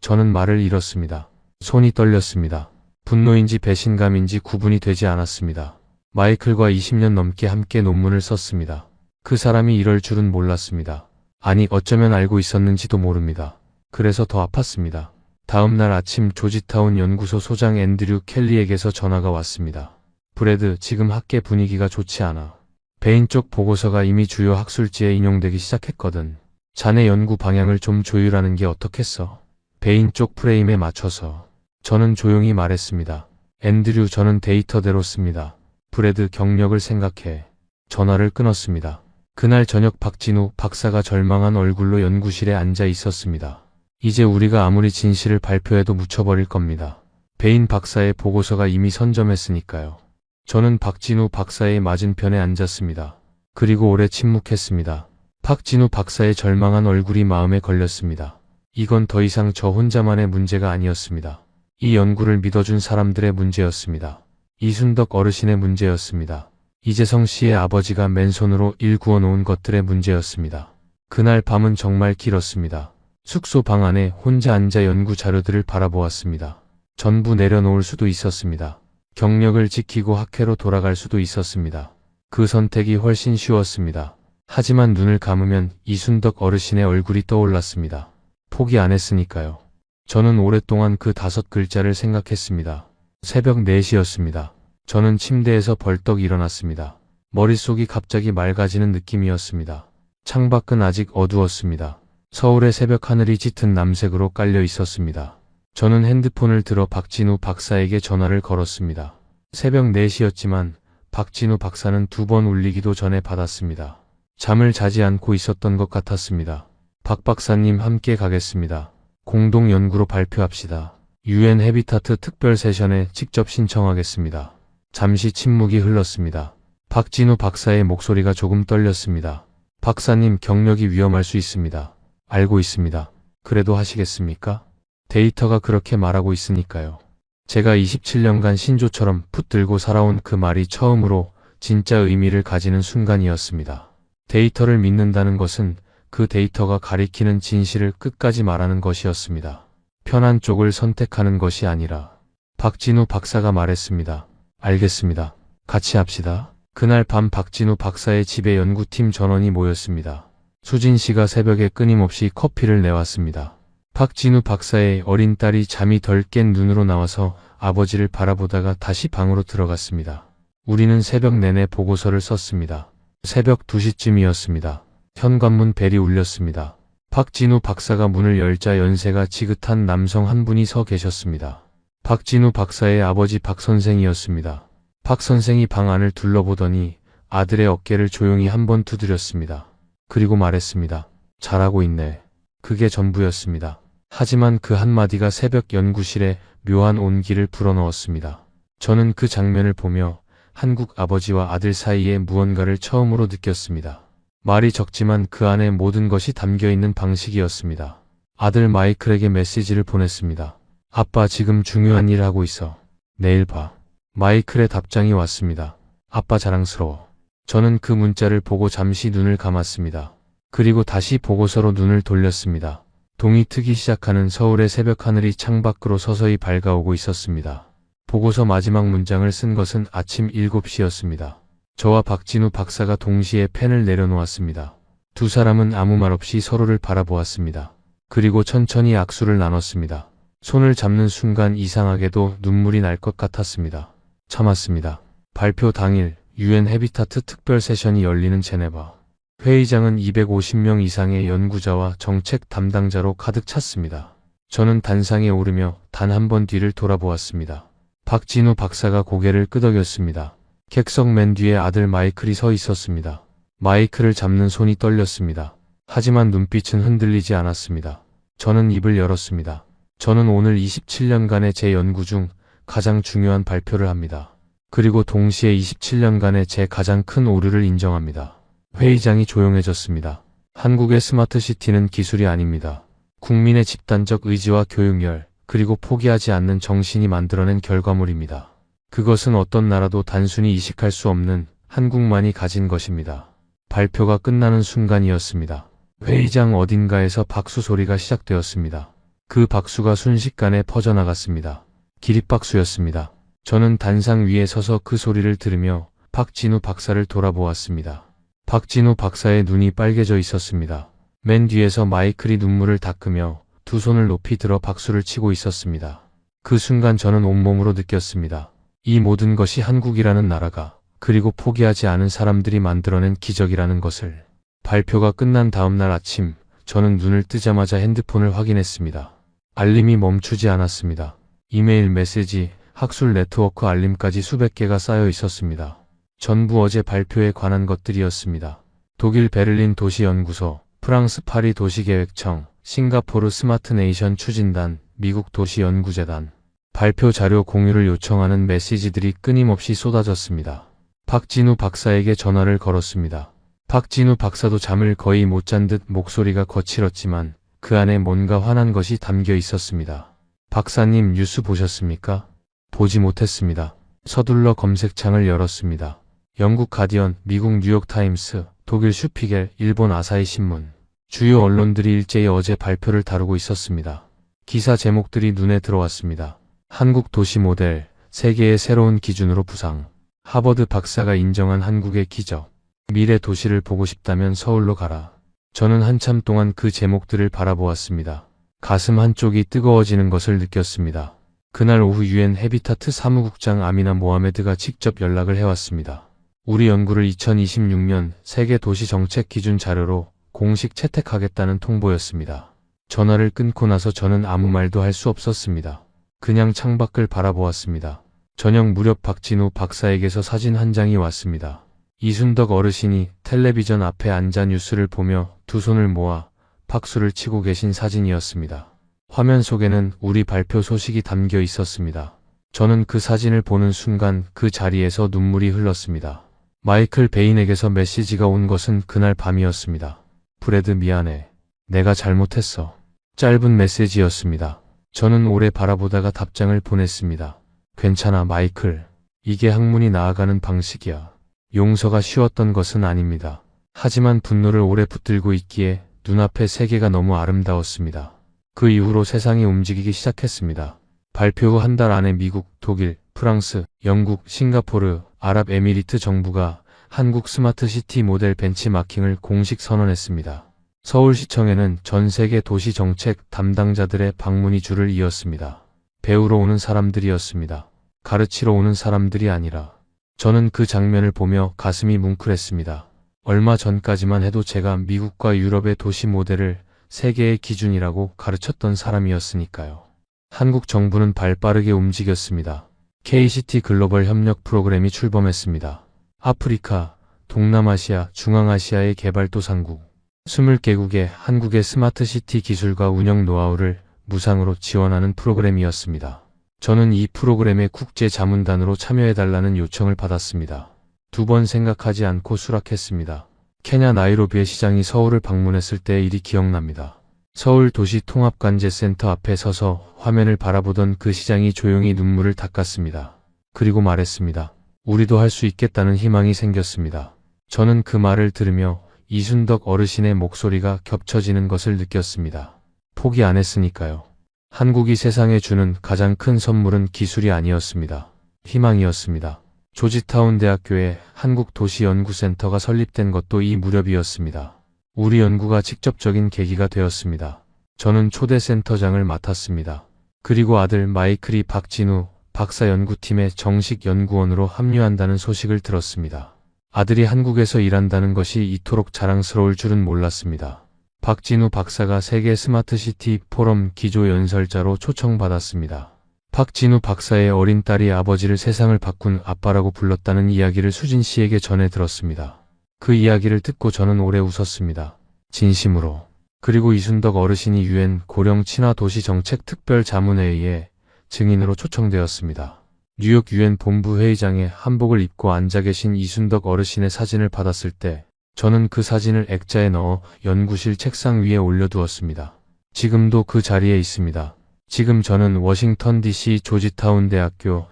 저는 말을 잃었습니다. 손이 떨렸습니다. 분노인지 배신감인지 구분이 되지 않았습니다. 마이클과 20년 넘게 함께 논문을 썼습니다. 그 사람이 이럴 줄은 몰랐습니다. 아니, 어쩌면 알고 있었는지도 모릅니다. 그래서 더 아팠습니다. 다음 날 아침 조지타운 연구소 소장 앤드류 켈리에게서 전화가 왔습니다. 브래드, 지금 학계 분위기가 좋지 않아. 베인 쪽 보고서가 이미 주요 학술지에 인용되기 시작했거든. 자네 연구 방향을 좀 조율하는 게 어떻겠어? 베인 쪽 프레임에 맞춰서. 저는 조용히 말했습니다. 앤드류, 저는 데이터대로 씁니다. 브래드, 경력을 생각해. 전화를 끊었습니다. 그날 저녁 박진우 박사가 절망한 얼굴로 연구실에 앉아 있었습니다. 이제 우리가 아무리 진실을 발표해도 묻혀버릴 겁니다. 베인 박사의 보고서가 이미 선점했으니까요. 저는 박진우 박사의 맞은편에 앉았습니다. 그리고 오래 침묵했습니다. 박진우 박사의 절망한 얼굴이 마음에 걸렸습니다. 이건 더 이상 저 혼자만의 문제가 아니었습니다. 이 연구를 믿어준 사람들의 문제였습니다. 이순덕 어르신의 문제였습니다. 이재성 씨의 아버지가 맨손으로 일 구워놓은 것들의 문제였습니다. 그날 밤은 정말 길었습니다. 숙소 방 안에 혼자 앉아 연구 자료들을 바라보았습니다. 전부 내려놓을 수도 있었습니다. 경력을 지키고 학회로 돌아갈 수도 있었습니다. 그 선택이 훨씬 쉬웠습니다. 하지만 눈을 감으면 이순덕 어르신의 얼굴이 떠올랐습니다. 포기 안 했으니까요. 저는 오랫동안 그 5글자를 생각했습니다. 새벽 4시였습니다. 저는 침대에서 벌떡 일어났습니다. 머릿속이 갑자기 맑아지는 느낌이었습니다. 창밖은 아직 어두웠습니다. 서울의 새벽 하늘이 짙은 남색으로 깔려 있었습니다. 저는 핸드폰을 들어 박진우 박사에게 전화를 걸었습니다. 새벽 4시였지만 박진우 박사는 2번 울리기도 전에 받았습니다. 잠을 자지 않고 있었던 것 같았습니다. 박 박사님 함께 가겠습니다. 공동 연구로 발표합시다. UN 해비타트 특별 세션에 직접 신청하겠습니다. 잠시 침묵이 흘렀습니다. 박진우 박사의 목소리가 조금 떨렸습니다. 박사님, 경력이 위험할 수 있습니다. 알고 있습니다. 그래도 하시겠습니까? 데이터가 그렇게 말하고 있으니까요. 제가 27년간 신조처럼 붙들고 살아온 그 말이 처음으로 진짜 의미를 가지는 순간이었습니다. 데이터를 믿는다는 것은 그 데이터가 가리키는 진실을 끝까지 말하는 것이었습니다. 편한 쪽을 선택하는 것이 아니라. 박진우 박사가 말했습니다. 알겠습니다. 같이 합시다. 그날 밤 박진우 박사의 집에 연구팀 전원이 모였습니다. 수진 씨가 새벽에 끊임없이 커피를 내왔습니다. 박진우 박사의 어린 딸이 잠이 덜 깬 눈으로 나와서 아버지를 바라보다가 다시 방으로 들어갔습니다. 우리는 새벽 내내 보고서를 썼습니다. 새벽 2시쯤이었습니다. 현관문 벨이 울렸습니다. 박진우 박사가 문을 열자 연세가 지긋한 남성 한 분이 서 계셨습니다. 박진우 박사의 아버지 박 선생이었습니다. 박 선생이 방 안을 둘러보더니 아들의 어깨를 조용히 한번 두드렸습니다. 그리고 말했습니다. 잘하고 있네. 그게 전부였습니다. 하지만 그 한마디가 새벽 연구실에 묘한 온기를 불어넣었습니다. 저는 그 장면을 보며 한국 아버지와 아들 사이에 무언가를 처음으로 느꼈습니다. 말이 적지만 그 안에 모든 것이 담겨있는 방식이었습니다. 아들 마이클에게 메시지를 보냈습니다. 아빠, 지금 중요한 일 하고 있어. 내일 봐. 마이클의 답장이 왔습니다. 아빠, 자랑스러워. 저는 그 문자를 보고 잠시 눈을 감았습니다. 그리고 다시 보고서로 눈을 돌렸습니다. 동이 트기 시작하는 서울의 새벽 하늘이 창밖으로 서서히 밝아오고 있었습니다. 보고서 마지막 문장을 쓴 것은 아침 7시였습니다. 저와 박진우 박사가 동시에 펜을 내려놓았습니다. 두 사람은 아무 말 없이 서로를 바라보았습니다. 그리고 천천히 악수를 나눴습니다. 손을 잡는 순간 이상하게도 눈물이 날 것 같았습니다. 참았습니다. 발표 당일 UN 해비타트 특별 세션이 열리는 제네바. 회의장은 250명 이상의 연구자와 정책 담당자로 가득 찼습니다. 저는 단상에 오르며 단 한 번 뒤를 돌아보았습니다. 박진우 박사가 고개를 끄덕였습니다. 객석 맨 뒤에 아들 마이클이 서 있었습니다. 마이클을 잡는 손이 떨렸습니다. 하지만 눈빛은 흔들리지 않았습니다. 저는 입을 열었습니다. 저는 오늘 27년간의 제 연구 중 가장 중요한 발표를 합니다. 그리고 동시에 27년간의 제 가장 큰 오류를 인정합니다. 회의장이 조용해졌습니다. 한국의 스마트시티는 기술이 아닙니다. 국민의 집단적 의지와 교육열, 그리고 포기하지 않는 정신이 만들어낸 결과물입니다. 그것은 어떤 나라도 단순히 이식할 수 없는 한국만이 가진 것입니다. 발표가 끝나는 순간이었습니다. 회의장 어딘가에서 박수 소리가 시작되었습니다. 그 박수가 순식간에 퍼져나갔습니다. 기립박수였습니다. 저는 단상 위에 서서 그 소리를 들으며 박진우 박사를 돌아보았습니다. 박진우 박사의 눈이 빨개져 있었습니다. 맨 뒤에서 마이클이 눈물을 닦으며 두 손을 높이 들어 박수를 치고 있었습니다. 그 순간 저는 온몸으로 느꼈습니다. 이 모든 것이 한국이라는 나라가, 그리고 포기하지 않은 사람들이 만들어낸 기적이라는 것을. 발표가 끝난 다음 날 아침, 저는 눈을 뜨자마자 핸드폰을 확인했습니다. 알림이 멈추지 않았습니다. 이메일, 메시지, 학술 네트워크 알림까지 수백 개가 쌓여 있었습니다. 전부 어제 발표에 관한 것들이었습니다. 독일 베를린 도시연구소, 프랑스 파리 도시계획청, 싱가포르 스마트네이션 추진단, 미국 도시연구재단. 발표 자료 공유를 요청하는 메시지들이 끊임없이 쏟아졌습니다. 박진우 박사에게 전화를 걸었습니다. 박진우 박사도 잠을 거의 못 잔 듯 목소리가 거칠었지만 그 안에 뭔가 화난 것이 담겨 있었습니다. 박사님, 뉴스 보셨습니까? 보지 못했습니다. 서둘러 검색창을 열었습니다. 영국 가디언, 미국 뉴욕타임스, 독일 슈피겔, 일본 아사히 신문. 주요 언론들이 일제히 어제 발표를 다루고 있었습니다. 기사 제목들이 눈에 들어왔습니다. 한국 도시 모델, 세계의 새로운 기준으로 부상. 하버드 박사가 인정한 한국의 기적. 미래 도시를 보고 싶다면 서울로 가라. 저는 한참 동안 그 제목들을 바라보았습니다. 가슴 한쪽이 뜨거워지는 것을 느꼈습니다. 그날 오후 유엔 해비타트 사무국장 아미나 모하메드가 직접 연락을 해왔습니다. 우리 연구를 2026년 세계 도시 정책 기준 자료로 공식 채택하겠다는 통보였습니다. 전화를 끊고 나서 저는 아무 말도 할 수 없었습니다. 그냥 창밖을 바라보았습니다. 저녁 무렵 박진우 박사에게서 사진 한 장이 왔습니다. 이순덕 어르신이 텔레비전 앞에 앉아 뉴스를 보며 두 손을 모아 박수를 치고 계신 사진이었습니다. 화면 속에는 우리 발표 소식이 담겨 있었습니다. 저는 그 사진을 보는 순간 그 자리에서 눈물이 흘렀습니다. 마이클 베인에게서 메시지가 온 것은 그날 밤이었습니다. 브래드 미안해. 내가 잘못했어. 짧은 메시지였습니다. 저는 오래 바라보다가 답장을 보냈습니다. 괜찮아 마이클. 이게 학문이 나아가는 방식이야. 용서가 쉬웠던 것은 아닙니다. 하지만 분노를 오래 붙들고 있기에 눈앞의 세계가 너무 아름다웠습니다. 그 이후로 세상이 움직이기 시작했습니다. 발표 후 한 달 안에 미국, 독일, 프랑스, 영국, 싱가포르, 아랍에미리트 정부가 한국 스마트시티 모델 벤치마킹을 공식 선언했습니다. 서울시청에는 전 세계 도시정책 담당자들의 방문이 줄을 이었습니다. 배우러 오는 사람들이었습니다. 가르치러 오는 사람들이 아니라. 저는 그 장면을 보며 가슴이 뭉클했습니다. 얼마 전까지만 해도 제가 미국과 유럽의 도시 모델을 세계의 기준이라고 가르쳤던 사람이었으니까요. 한국 정부는 발빠르게 움직였습니다. KCT 글로벌 협력 프로그램이 출범했습니다. 아프리카, 동남아시아, 중앙아시아의 개발도상국 20개국에 한국의 스마트시티 기술과 운영 노하우를 무상으로 지원하는 프로그램이었습니다. 저는 이 프로그램의 국제 자문단으로 참여해달라는 요청을 받았습니다. 2번 생각하지 않고 수락했습니다. 케냐 나이로비의 시장이 서울을 방문했을 때의 일이 기억납니다. 서울 도시통합관제센터 앞에 서서 화면을 바라보던 그 시장이 조용히 눈물을 닦았습니다. 그리고 말했습니다. 우리도 할 수 있겠다는 희망이 생겼습니다. 저는 그 말을 들으며 이순덕 어르신의 목소리가 겹쳐지는 것을 느꼈습니다. 포기 안 했으니까요. 한국이 세상에 주는 가장 큰 선물은 기술이 아니었습니다. 희망이었습니다. 조지타운 대학교에 한국도시연구센터가 설립된 것도 이 무렵이었습니다. 우리 연구가 직접적인 계기가 되었습니다. 저는 초대 센터장을 맡았습니다. 그리고 아들 마이클이 박진우 박사 연구팀의 정식 연구원으로 합류한다는 소식을 들었습니다. 아들이 한국에서 일한다는 것이 이토록 자랑스러울 줄은 몰랐습니다. 박진우 박사가 세계 스마트시티 포럼 기조 연설자로 초청받았습니다. 박진우 박사의 어린 딸이 아버지를 세상을 바꾼 아빠라고 불렀다는 이야기를 수진 씨에게 전해 들었습니다. 그 이야기를 듣고 저는 오래 웃었습니다. 진심으로. 그리고 이순덕 어르신이 유엔 고령 친화 도시 정책 특별 자문회의에 증인으로 초청되었습니다. 뉴욕 유엔 본부 회의장에 한복을 입고 앉아 계신 이순덕 어르신의 사진을 받았을 때 저는 그 사진을 액자에 넣어 연구실 책상 위에 올려두었습니다. 지금도 그 자리에 있습니다. 지금 저는 워싱턴 DC 조지타운 대학교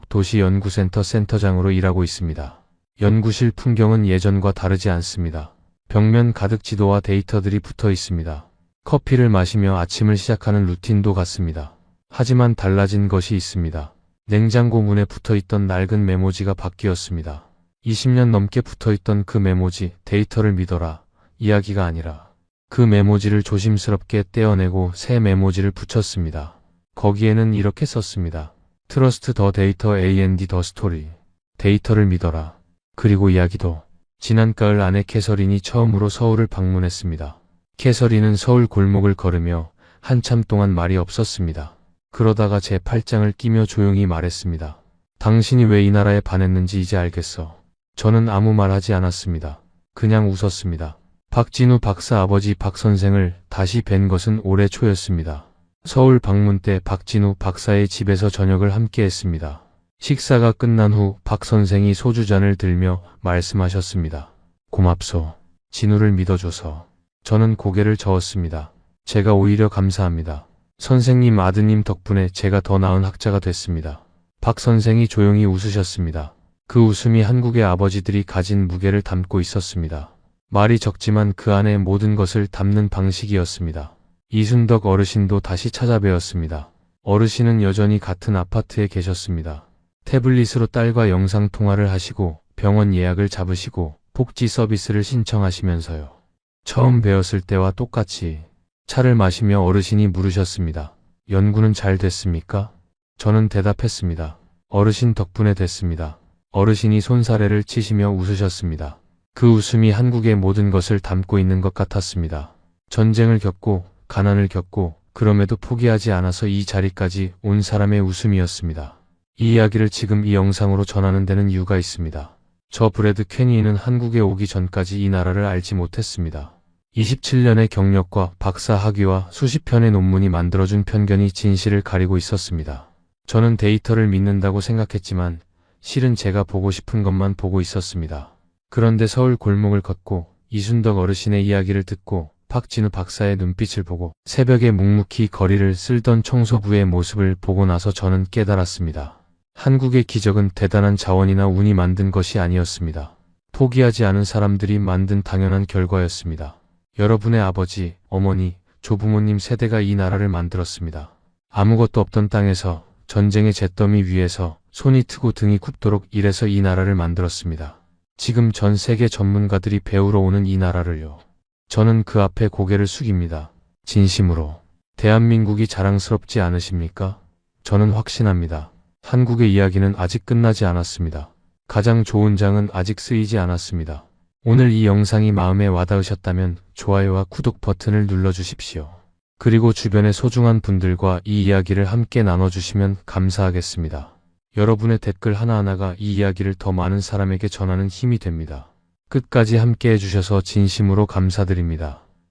한국도시연구센터 센터장으로 일하고 있습니다. 연구실 풍경은 예전과 다르지 않습니다. 벽면 가득 지도와 데이터들이 붙어 있습니다. 커피를 마시며 아침을 시작하는 루틴도 같습니다. 하지만 달라진 것이 있습니다. 냉장고 문에 붙어있던 낡은 메모지가 바뀌었습니다. 20년 넘게 붙어있던 그 메모지, 데이터를 믿어라, 이야기가 아니라 그 메모지를 조심스럽게 떼어내고 새 메모지를 붙였습니다. 거기에는 이렇게 썼습니다. Trust the data and the story. 데이터를 믿어라. 그리고 이야기도. 지난 가을 아내 캐서린이 처음으로 서울을 방문했습니다. 캐서린은 서울 골목을 걸으며 한참 동안 말이 없었습니다. 그러다가 제 팔짱을 끼며 조용히 말했습니다. 당신이 왜 이 나라에 반했는지 이제 알겠어. 저는 아무 말 하지 않았습니다. 그냥 웃었습니다. 박진우 박사 아버지 박 선생을 다시 뵌 것은 올해 초였습니다. 서울 방문 때 박진우 박사의 집에서 저녁을 함께 했습니다. 식사가 끝난 후 박 선생이 소주잔을 들며 말씀하셨습니다. 고맙소. 진우를 믿어줘서. 저는 고개를 저었습니다. 제가 오히려 감사합니다. 선생님 아드님 덕분에 제가 더 나은 학자가 됐습니다. 박 선생이 조용히 웃으셨습니다. 그 웃음이 한국의 아버지들이 가진 무게를 담고 있었습니다. 말이 적지만 그 안에 모든 것을 담는 방식이었습니다. 이순덕 어르신도 다시 찾아뵈었습니다. 어르신은 여전히 같은 아파트에 계셨습니다. 태블릿으로 딸과 영상 통화를 하시고 병원 예약을 잡으시고 복지 서비스를 신청하시면서요. 처음 배웠을 때와 똑같이 차를 마시며 어르신이 물으셨습니다. 연구는 잘 됐습니까? 저는 대답했습니다. 어르신 덕분에 됐습니다. 어르신이 손사래를 치시며 웃으셨습니다. 그 웃음이 한국의 모든 것을 담고 있는 것 같았습니다. 전쟁을 겪고 가난을 겪고 그럼에도 포기하지 않아서 이 자리까지 온 사람의 웃음이었습니다. 이 이야기를 지금 이 영상으로 전하는 데는 이유가 있습니다. 저 브래드 케니는 한국에 오기 전까지 이 나라를 알지 못했습니다. 27년의 경력과 박사 학위와 수십 편의 논문이 만들어준 편견이 진실을 가리고 있었습니다. 저는 데이터를 믿는다고 생각했지만 실은 제가 보고 싶은 것만 보고 있었습니다. 그런데 서울 골목을 걷고 이순덕 어르신의 이야기를 듣고 박진우 박사의 눈빛을 보고 새벽에 묵묵히 거리를 쓸던 청소부의 모습을 보고 나서 저는 깨달았습니다. 한국의 기적은 대단한 자원이나 운이 만든 것이 아니었습니다. 포기하지 않은 사람들이 만든 당연한 결과였습니다. 여러분의 아버지, 어머니, 조부모님 세대가 이 나라를 만들었습니다. 아무것도 없던 땅에서 전쟁의 잿더미 위에서 손이 트고 등이 굽도록 일해서 이 나라를 만들었습니다. 지금 전 세계 전문가들이 배우러 오는 이 나라를요. 저는 그 앞에 고개를 숙입니다. 진심으로. 대한민국이 자랑스럽지 않으십니까? 저는 확신합니다. 한국의 이야기는 아직 끝나지 않았습니다. 가장 좋은 장은 아직 쓰이지 않았습니다. 오늘 이 영상이 마음에 와닿으셨다면 좋아요와 구독 버튼을 눌러주십시오. 그리고 주변의 소중한 분들과 이 이야기를 함께 나눠주시면 감사하겠습니다. 여러분의 댓글 하나하나가 이 이야기를 더 많은 사람에게 전하는 힘이 됩니다. 끝까지 함께 해주셔서 진심으로 감사드립니다.